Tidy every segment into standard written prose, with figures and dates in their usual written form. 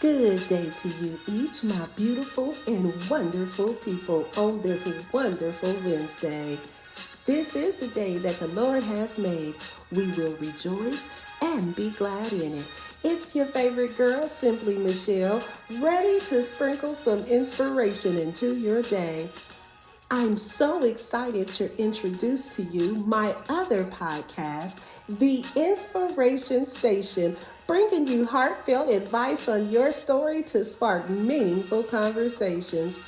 Good day to you each, my beautiful and wonderful people, on this wonderful Wednesday. This is the day that the Lord has made. We will rejoice and be glad in it. It's your favorite girl, Simply Michelle, ready to sprinkle some inspiration into your day. I'm so excited to introduce to you my other podcast, The Inspiration Station, bringing you heartfelt advice on your story to spark meaningful conversations.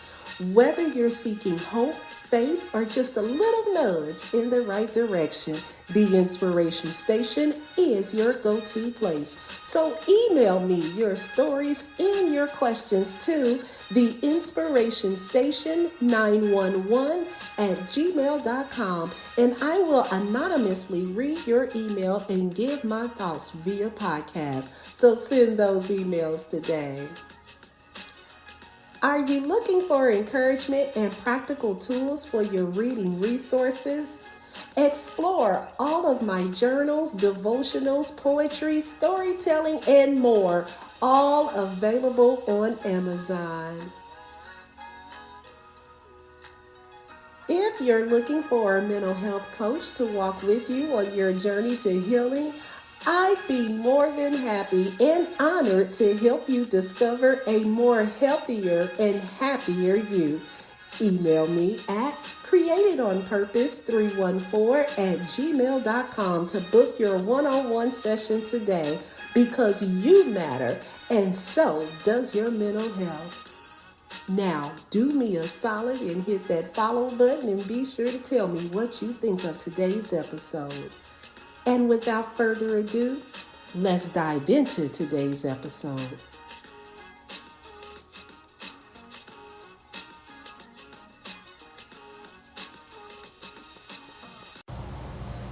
Whether you're seeking hope, faith, or just a little nudge in the right direction, the Inspiration Station is your go-to place. So email me your stories and your questions to the Inspiration Station 911 at gmail.com, and I will anonymously read your email and give my thoughts via podcast. So send those emails today. Are you looking for encouragement and practical tools for your reading resources? Explore all of my journals, devotionals, poetry, storytelling, and more, all available on Amazon. If you're looking for a mental health coach to walk with you on your journey to healing, I'd be more than happy and honored to help you discover a more healthier and happier you. Email me at createdonpurpose314@gmail.com to book your one-on-one session today, because you matter and so does your mental health. Now, do me a solid and hit that follow button, and be sure to tell me what you think of today's episode. And without further ado, let's dive into today's episode.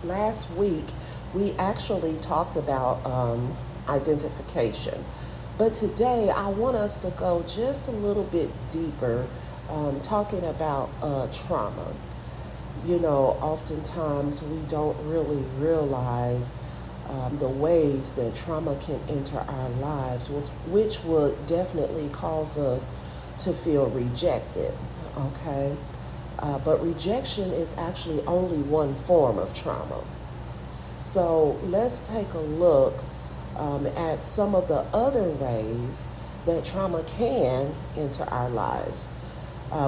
Last week, we actually talked about identification. But today, I want us to go just a little bit deeper, talking about trauma. You know, oftentimes we don't really realize the ways that trauma can enter our lives, which would definitely cause us to feel rejected, okay? But rejection is actually only one form of trauma. So let's take a look at some of the other ways that trauma can enter our lives.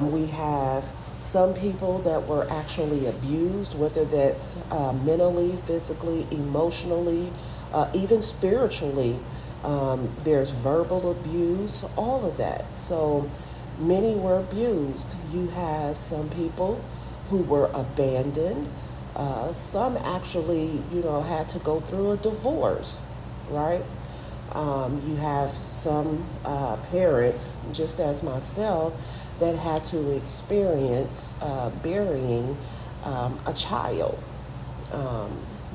We have some people that were actually abused, whether that's mentally, physically, emotionally, even spiritually. There's verbal abuse, all of that. So many were abused. You have some people who were abandoned. Some actually, had to go through a divorce, right? You have some parents, just as myself, that had to experience burying a child.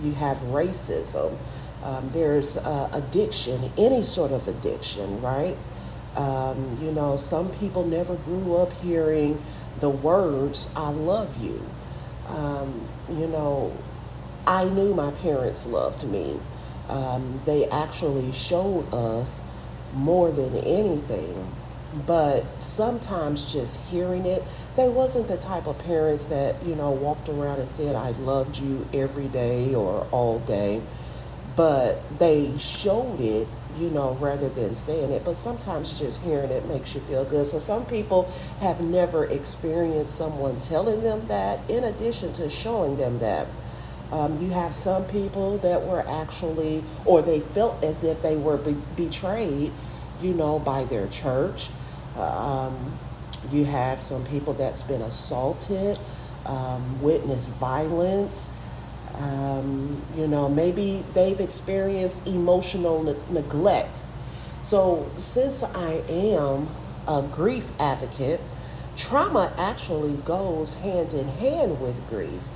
You have racism. There's addiction, any sort of addiction, right? Some people never grew up hearing the words, "I love you." I knew my parents loved me. They actually showed us more than anything. But sometimes just hearing it, they wasn't the type of parents that, walked around and said, "I loved you" every day or all day. But they showed it, rather than saying it. But sometimes just hearing it makes you feel good. So some people have never experienced someone telling them that, in addition to showing them that. You have some people that were actually, or they felt as if they were betrayed, by their church. You have some people that's been assaulted, witnessed violence. Maybe they've experienced emotional neglect. So since I am a grief advocate, trauma actually goes hand in hand with grief.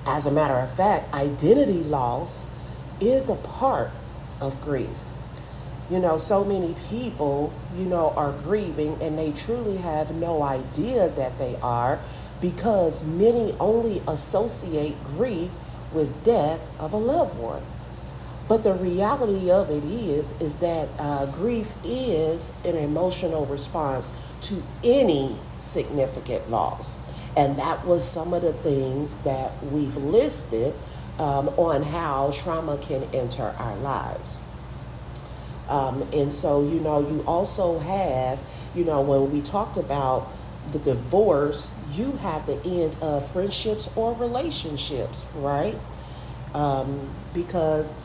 As a matter of fact, identity loss is a part of grief. So many people, are grieving, and they truly have no idea that they are, because many only associate grief with death of a loved one. But the reality of it is that grief is an emotional response to any significant loss. And that was some of the things that we've listed on how trauma can enter our lives. And so, you also have, when we talked about the divorce, you have the end of friendships or relationships, right? Because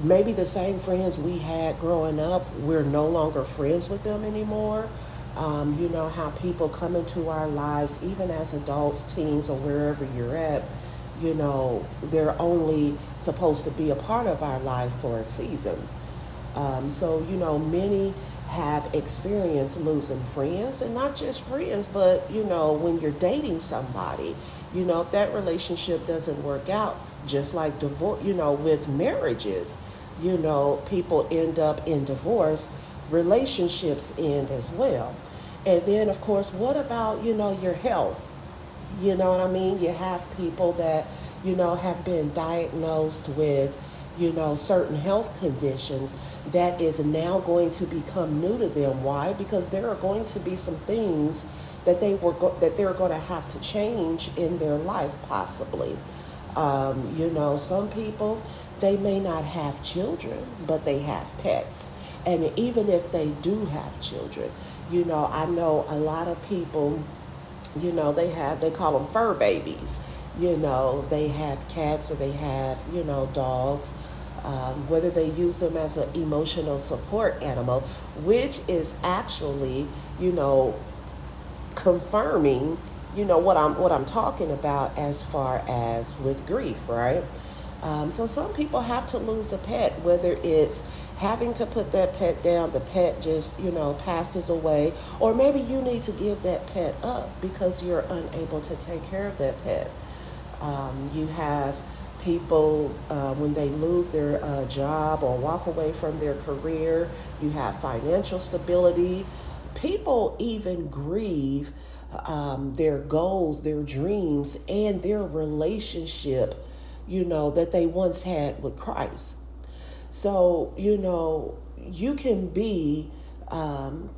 maybe the same friends we had growing up, we're no longer friends with them anymore. You know how people come into our lives, even as adults, teens, or wherever you're at, they're only supposed to be a part of our life for a season. So, many have experienced losing friends, and not just friends, but, when you're dating somebody, if that relationship doesn't work out, just like divorce, with marriages, people end up in divorce, relationships end as well. And then, of course, what about, your health? You know what I mean? You have people that, have been diagnosed with, certain health conditions that is now going to become new to them. Why? Because there are going to be some things that that they're going to have to change in their life, possibly. Some people, they may not have children, but they have pets. And even if they do have children, I know a lot of people, they call them fur babies. They have cats or they have, dogs, whether they use them as an emotional support animal, which is actually, confirming, what I'm talking about as far as with grief, right? So some people have to lose a pet, whether it's having to put that pet down, the pet just, passes away, or maybe you need to give that pet up because you're unable to take care of that pet. You have people when they lose their job or walk away from their career. You have financial stability. People even grieve their goals, their dreams, and their relationship, that they once had with Christ. So, you can be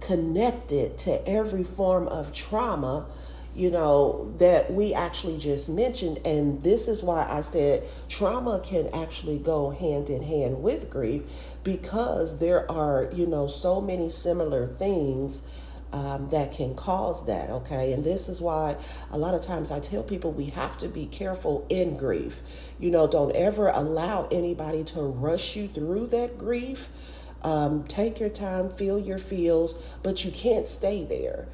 connected to every form of trauma, that we actually just mentioned. And this is why I said trauma can actually go hand in hand with grief, because there are, so many similar things that can cause that, okay? And this is why a lot of times I tell people we have to be careful in grief. Don't ever allow anybody to rush you through that grief. Take your time, feel your feels, but you can't stay there.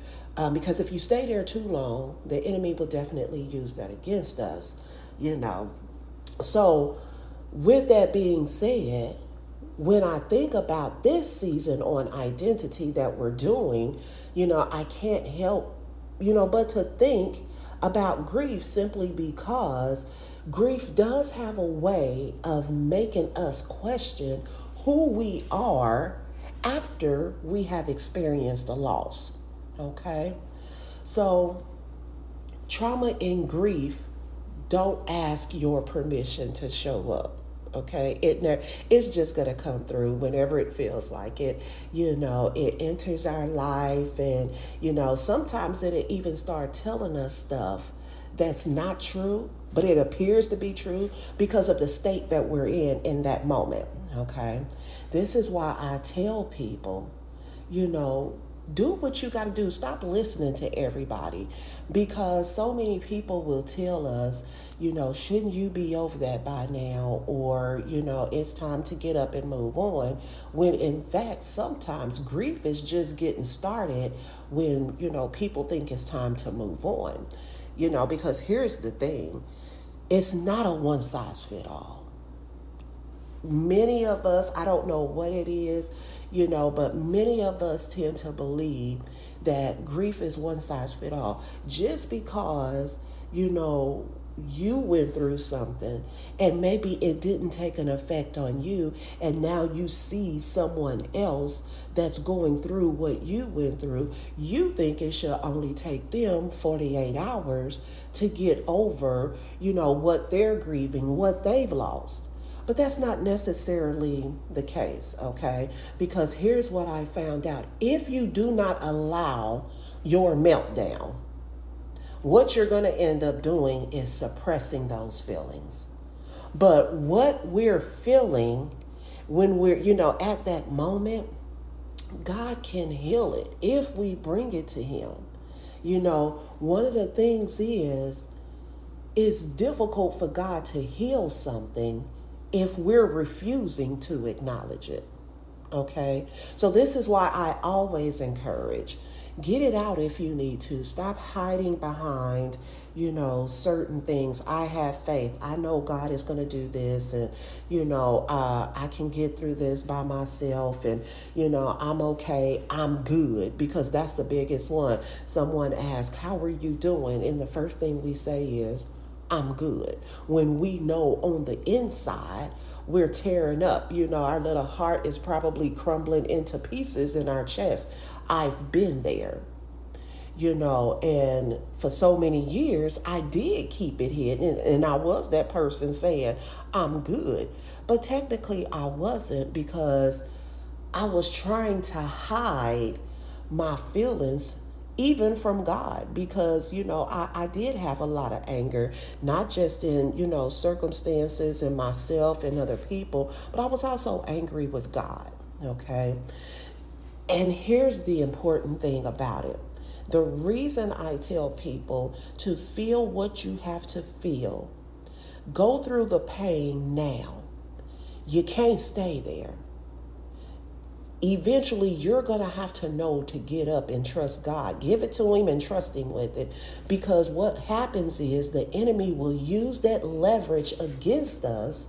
Because if you stay there too long, the enemy will definitely use that against us, So, with that being said, when I think about this season on identity that we're doing, I can't help, but to think about grief, simply because grief does have a way of making us question who we are after we have experienced a loss. Okay? So, trauma and grief don't ask your permission to show up. Okay, it's just gonna come through whenever it feels like it. It enters our life, and sometimes it even start telling us stuff that's not true, but it appears to be true because of the state that we're in that moment. Okay, this is why I tell people, do what you got to do. Stop listening to everybody, because so many people will tell us, shouldn't you be over that by now? Or, it's time to get up and move on. When in fact, sometimes grief is just getting started when, people think it's time to move on. Because here's the thing, it's not a one size fit all. Many of us, I don't know what it is, but many of us tend to believe that grief is one size fit all. Just because, you went through something and maybe it didn't take an effect on you, and now you see someone else that's going through what you went through, you think it should only take them 48 hours to get over, what they're grieving, what they've lost. But that's not necessarily the case, okay? Because here's what I found out. If you do not allow your meltdown, what you're going to end up doing is suppressing those feelings. But what we're feeling when we're, at that moment, God can heal it if we bring it to Him. One of the things is it's difficult for God to heal something if we're refusing to acknowledge it. Okay? So this is why I always encourage, get it out if you need to. Stop hiding behind, certain things. I have faith. I know God is going to do this, and, I can get through this by myself, and, I'm okay. I'm good, because that's the biggest one. Someone asks, how are you doing? And the first thing we say is, I'm good. When we know on the inside, we're tearing up. Our little heart is probably crumbling into pieces in our chest. I've been there. And for so many years, I did keep it hidden. And I was that person saying, I'm good. But technically, I wasn't, because I was trying to hide my feelings even from God, because, I did have a lot of anger, not just in, circumstances and myself and other people, but I was also angry with God. Okay. And here's the important thing about it. The reason I tell people to feel what you have to feel, go through the pain now. You can't stay there. Eventually, you're going to have to know to get up and trust God. Give it to Him and trust Him with it. Because what happens is the enemy will use that leverage against us,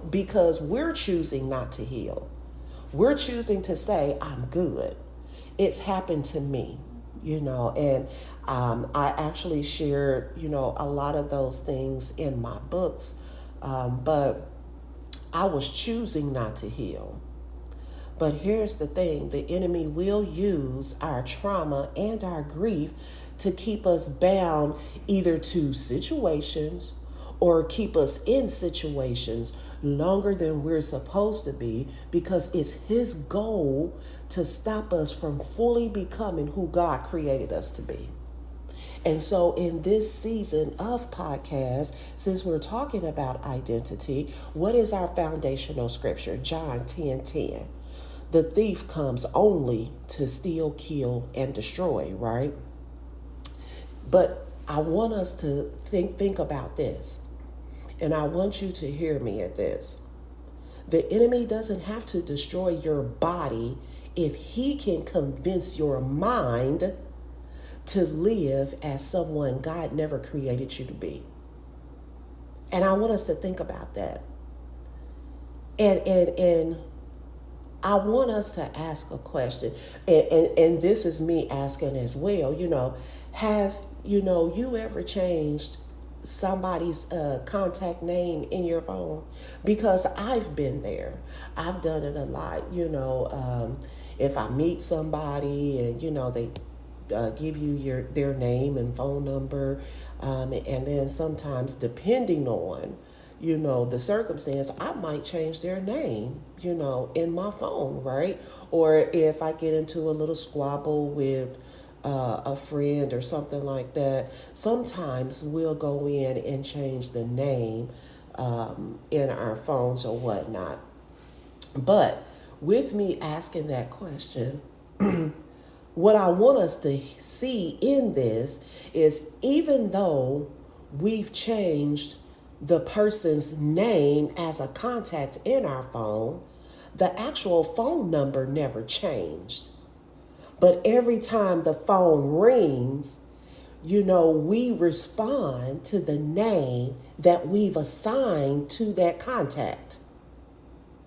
because we're choosing not to heal. We're choosing to say, I'm good. It's happened to me, and I actually shared, a lot of those things in my books, but I was choosing not to heal. But here's the thing, the enemy will use our trauma and our grief to keep us bound either to situations or keep us in situations longer than we're supposed to be, because it's his goal to stop us from fully becoming who God created us to be. And so in this season of podcast, since we're talking about identity, what is our foundational scripture? John 10:10. The thief comes only to steal, kill, and destroy, right? But I want us to think about this. And I want you to hear me at this. The enemy doesn't have to destroy your body if he can convince your mind to live as someone God never created you to be. And I want us to think about that. And I want us to ask a question, and this is me asking as well, have, you ever changed somebody's contact name in your phone? Because I've been there. I've done it a lot, if I meet somebody and, they give you their name and phone number, and then sometimes depending on the circumstance, I might change their name, in my phone, right? Or if I get into a little squabble with a friend or something like that, sometimes we'll go in and change the name in our phones or whatnot. But with me asking that question, what I want us to see in this is, even though we've changed the person's name as a contact in our phone, the actual phone number never changed. But every time the phone rings, we respond to the name that we've assigned to that contact.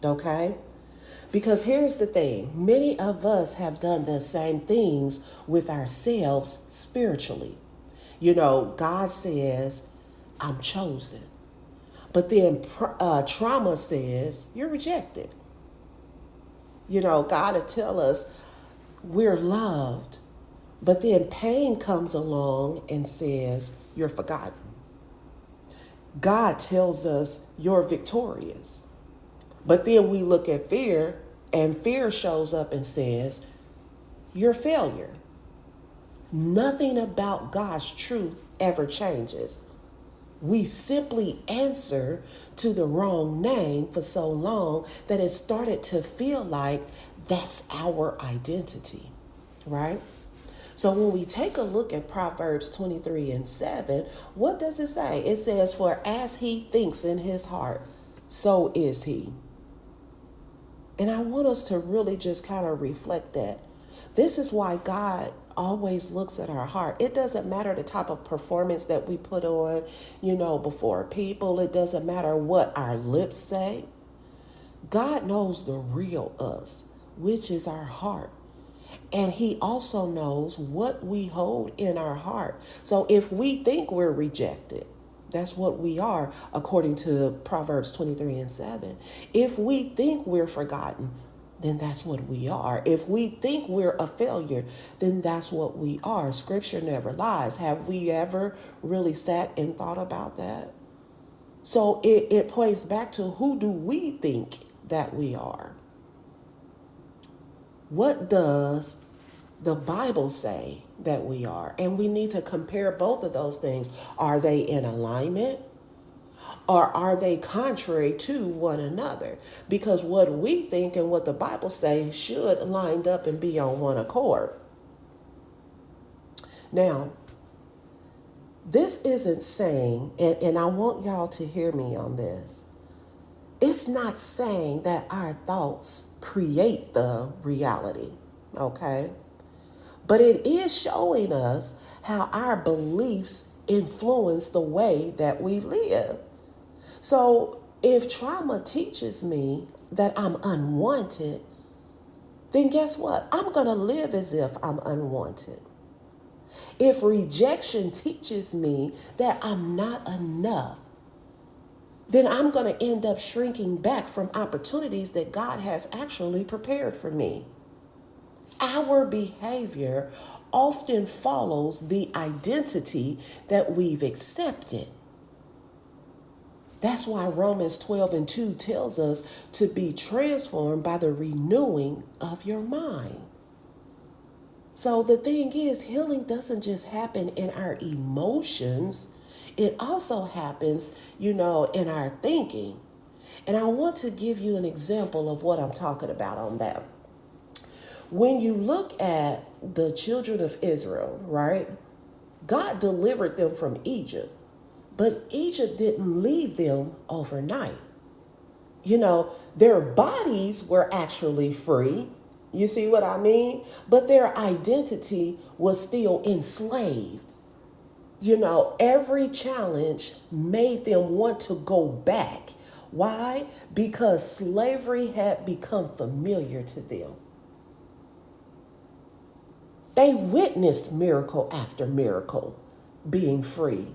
Okay? Because here's the thing, many of us have done the same things with ourselves spiritually. God says, I'm chosen. But then trauma says, you're rejected. God will tell us we're loved. But then pain comes along and says, you're forgotten. God tells us you're victorious. But then we look at fear, and fear shows up and says, you're failure. Nothing about God's truth ever changes. We simply answer to the wrong name for so long that it started to feel like that's our identity, right? So when we take a look at Proverbs 23:7, what does it say? It says, for as he thinks in his heart, so is he. And I want us to really just kind of reflect that. This is why God always looks at our heart. It doesn't matter the type of performance that we put on, before people. It doesn't matter what our lips say. God knows the real us, which is our heart. And he also knows what we hold in our heart. So if we think we're rejected, that's what we are, according to Proverbs 23:7. If we think we're forgotten, then that's what we are. If we think we're a failure, then that's what we are. Scripture never lies. Have we ever really sat and thought about that? So it plays back to, who do we think that we are? What does the Bible say that we are? And we need to compare both of those things. Are they in alignment, or are they contrary to one another? Because what we think and what the Bible says should line up and be on one accord. Now, this isn't saying, and I want y'all to hear me on this, it's not saying that our thoughts create the reality, okay? But it is showing us how our beliefs influence the way that we live. So if trauma teaches me that I'm unwanted, then guess what? I'm going to live as if I'm unwanted. If rejection teaches me that I'm not enough, then I'm going to end up shrinking back from opportunities that God has actually prepared for me. Our behavior often follows the identity that we've accepted. That's why Romans 12:2 tells us to be transformed by the renewing of your mind. So the thing is, healing doesn't just happen in our emotions. It also happens, in our thinking. And I want to give you an example of what I'm talking about on that. When you look at the children of Israel, right? God delivered them from Egypt, but Egypt didn't leave them overnight. Their bodies were actually free. You see what I mean? But their identity was still enslaved. Every challenge made them want to go back. Why? Because slavery had become familiar to them. They witnessed miracle after miracle being free.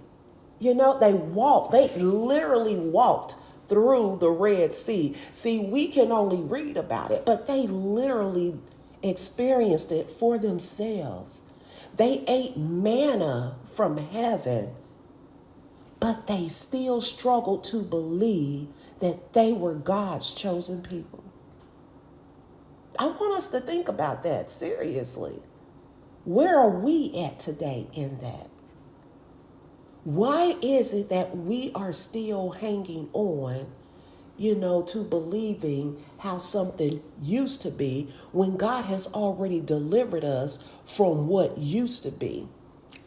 They literally walked through the Red Sea. See, we can only read about it, but they literally experienced it for themselves. They ate manna from heaven, but they still struggled to believe that they were God's chosen people. I want us to think about that seriously. Where are we at today in that? Why is it that we are still hanging on, to believing how something used to be when God has already delivered us from what used to be?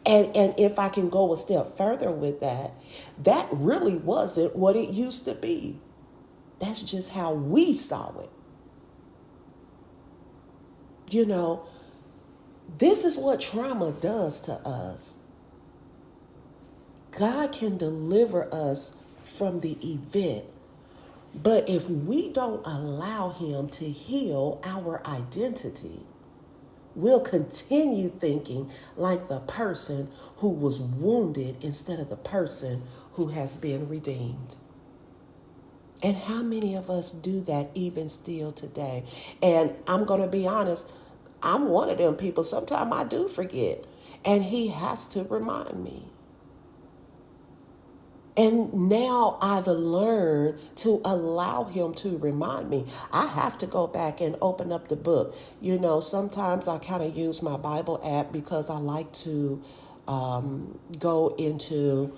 And if I can go a step further with that, that really wasn't what it used to be. That's just how we saw it. This is what trauma does to us. God can deliver us from the event, but if we don't allow him to heal our identity, we'll continue thinking like the person who was wounded instead of the person who has been redeemed. And how many of us do that even still today? And I'm going to be honest, I'm one of them people. Sometimes I do forget, and he has to remind me. And now I've learned to allow him to remind me. I have to go back and open up the book. Sometimes I kind of use my Bible app because I like to go into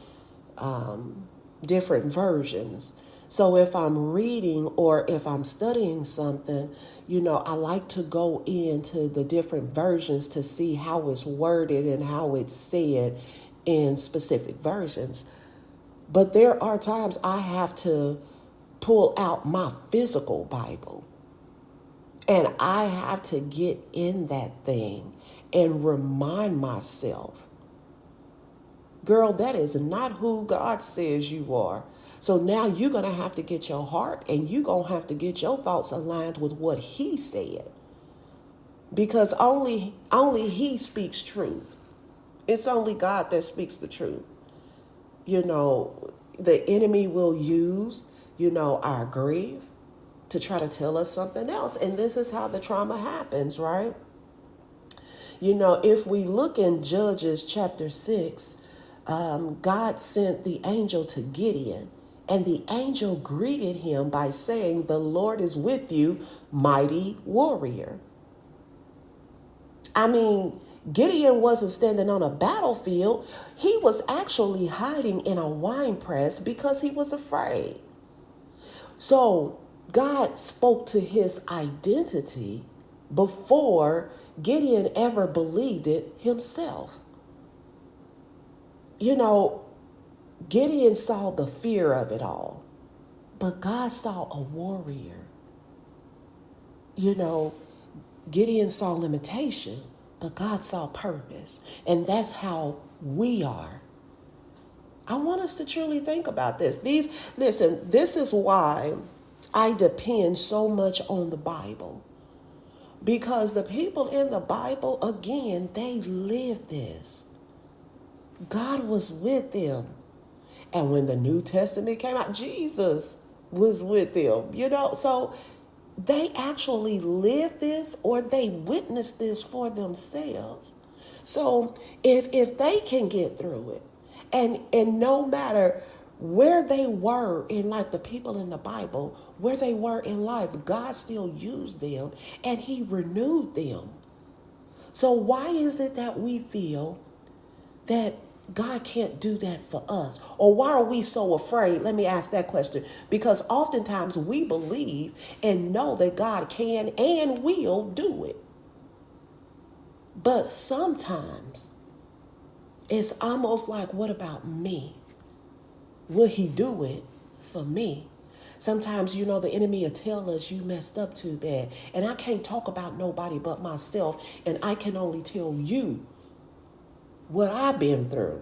different versions. So if I'm reading or if I'm studying something, I like to go into the different versions to see how it's worded and how it's said in specific versions. But there are times I have to pull out my physical Bible and I have to get in that thing and remind myself, girl, that is not who God says you are. So now you're going to have to get your heart and you're going to have to get your thoughts aligned with what he said. Because only he speaks truth. It's only God that speaks the truth. The enemy will use, our grief to try to tell us something else. And this is how the trauma happens, right? If we look in Judges chapter 6, God sent the angel to Gideon, and the angel greeted him by saying, "The Lord is with you, mighty warrior." I mean, Gideon wasn't standing on a battlefield. He was actually hiding in a wine press because he was afraid. So God spoke to his identity before Gideon ever believed it himself. Gideon saw the fear of it all, but God saw a warrior. Gideon saw limitation, but God saw purpose. And that's how we are. I want us to truly think about this. Listen, this is why I depend so much on the Bible. Because the people in the Bible, again, they lived this. God was with them. And when the New Testament came out, Jesus was with them, So they actually lived this or they witnessed this for themselves. So if they can get through it, and no matter where they were in life, the people in the Bible, where they were in life, God still used them and he renewed them. So why is it that we feel that God can't do that for us? Or why are we so afraid? Let me ask that question. Because oftentimes we believe and know that God can and will do it. But sometimes it's almost like, what about me? Will he do it for me? Sometimes, the enemy will tell us you messed up too bad. And I can't talk about nobody but myself. And I can only tell you what I've been through.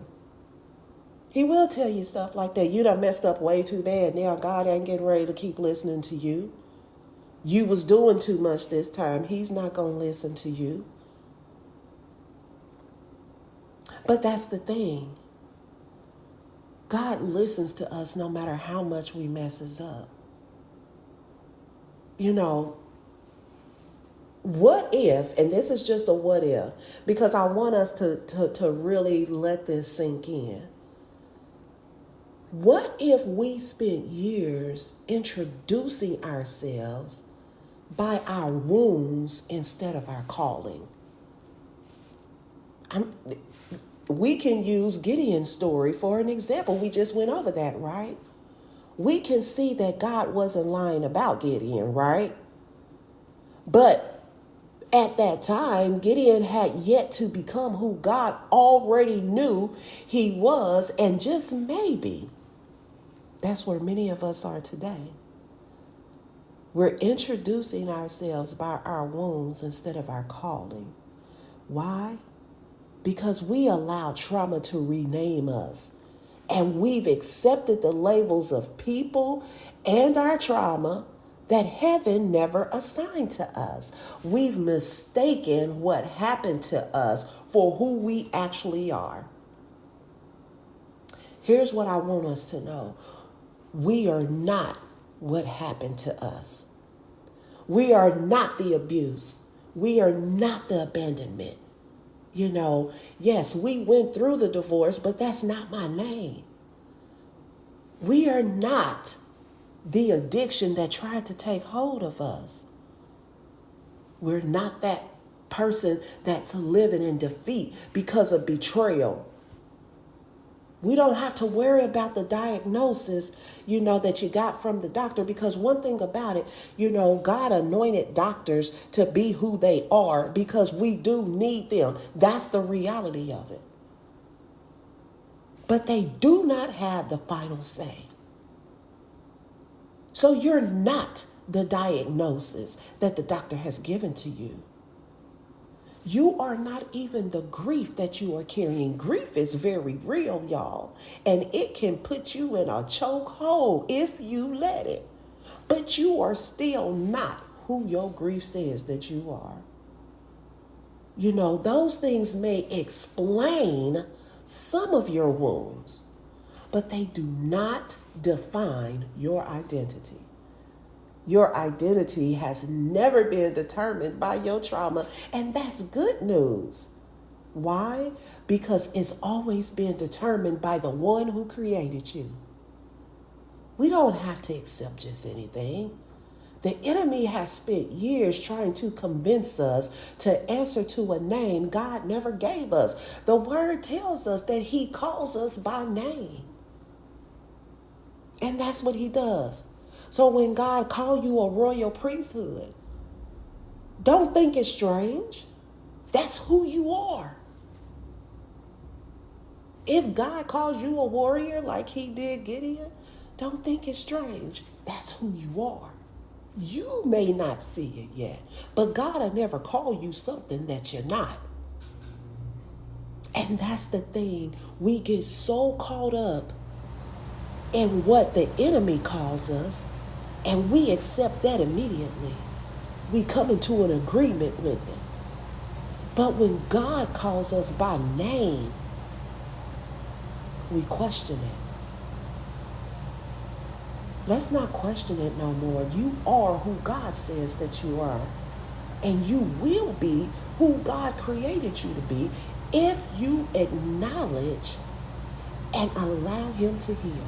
He will tell you stuff like that. You done messed up way too bad. Now God ain't getting ready to keep listening to you. You was doing too much this time. He's not going to listen to you. But that's the thing. God listens to us no matter how much we messes up. What if, and this is just a what if, because I want us to really let this sink in. What if we spent years introducing ourselves by our wounds instead of our calling? We can use Gideon's story for an example. We just went over that, right? We can see that God wasn't lying about Gideon, right? But at that time, Gideon had yet to become who God already knew he was, and just maybe that's where many of us are today. We're introducing ourselves by our wounds instead of our calling. Why? Because we allow trauma to rename us. And we've accepted the labels of people and our trauma that heaven never assigned to us. We've mistaken what happened to us for who we actually are. Here's what I want us to know. We are not what happened to us. We are not the abuse. We are not the abandonment. Yes, we went through the divorce, but that's not my name. We are not the addiction that tried to take hold of us. We're not that person that's living in defeat because of betrayal. We don't have to worry about the diagnosis, that you got from the doctor, because one thing about it, God anointed doctors to be who they are because we do need them. That's the reality of it. But they do not have the final say. So you're not the diagnosis that the doctor has given to you. You are not even the grief that you are carrying. Grief is very real, y'all. And it can put you in a chokehold if you let it. But you are still not who your grief says that you are. Those things may explain some of your wounds, but they do not define your identity. Your identity has never been determined by your trauma, and that's good news. Why? Because it's always been determined by the one who created you. We don't have to accept just anything. The enemy has spent years trying to convince us to answer to a name God never gave us. The word tells us that he calls us by name. And that's what he does. So when God called you a royal priesthood, don't think it's strange. That's who you are. If God calls you a warrior like he did Gideon, don't think it's strange. That's who you are. You may not see it yet, but God will never call you something that you're not. And that's the thing. We get so caught up in what the enemy calls us, and we accept that immediately. We come into an agreement with it. But when God calls us by name, we question it. Let's not question it no more. You are who God says that you are. And you will be who God created you to be if you acknowledge and allow him to heal.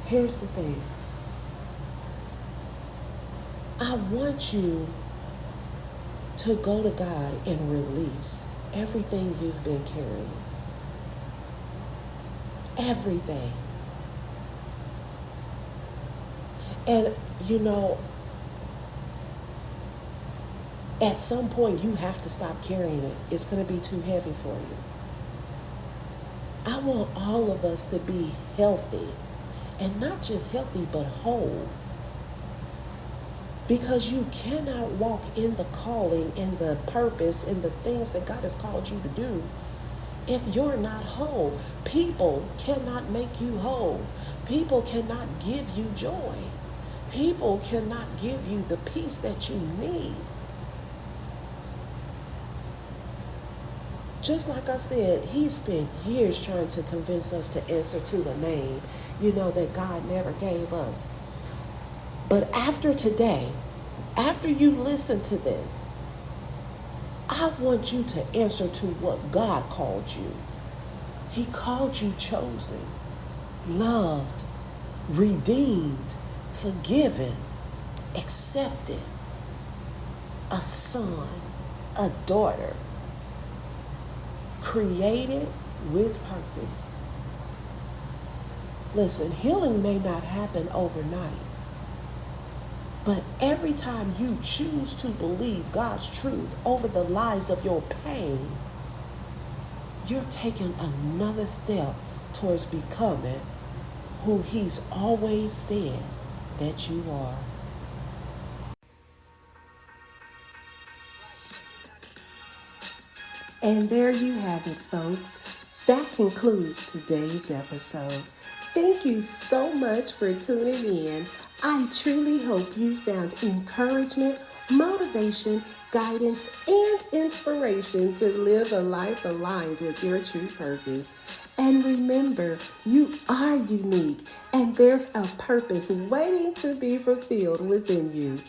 Here's the thing. I want you to go to God and release everything you've been carrying. Everything. And, at some point you have to stop carrying it. It's going to be too heavy for you. I want all of us to be healthy. And not just healthy, but whole. Because you cannot walk in the calling, in the purpose, in the things that God has called you to do if you're not whole. People cannot make you whole. People cannot give you joy. People cannot give you the peace that you need. Just like I said, he spent years trying to convince us to answer to a name, that God never gave us. But after today, after you listen to this, I want you to answer to what God called you. He called you chosen, loved, redeemed, forgiven, accepted, a son, a daughter, created with purpose. Listen, healing may not happen overnight, but every time you choose to believe God's truth over the lies of your pain, you're taking another step towards becoming who he's always said that you are. And there you have it, folks. That concludes today's episode. Thank you so much for tuning in. I truly hope you found encouragement, motivation, guidance, and inspiration to live a life aligned with your true purpose. And remember, you are unique, and there's a purpose waiting to be fulfilled within you.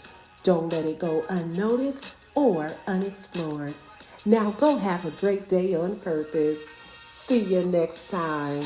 Don't let it go unnoticed or unexplored. Now go have a great day on purpose. See you next time.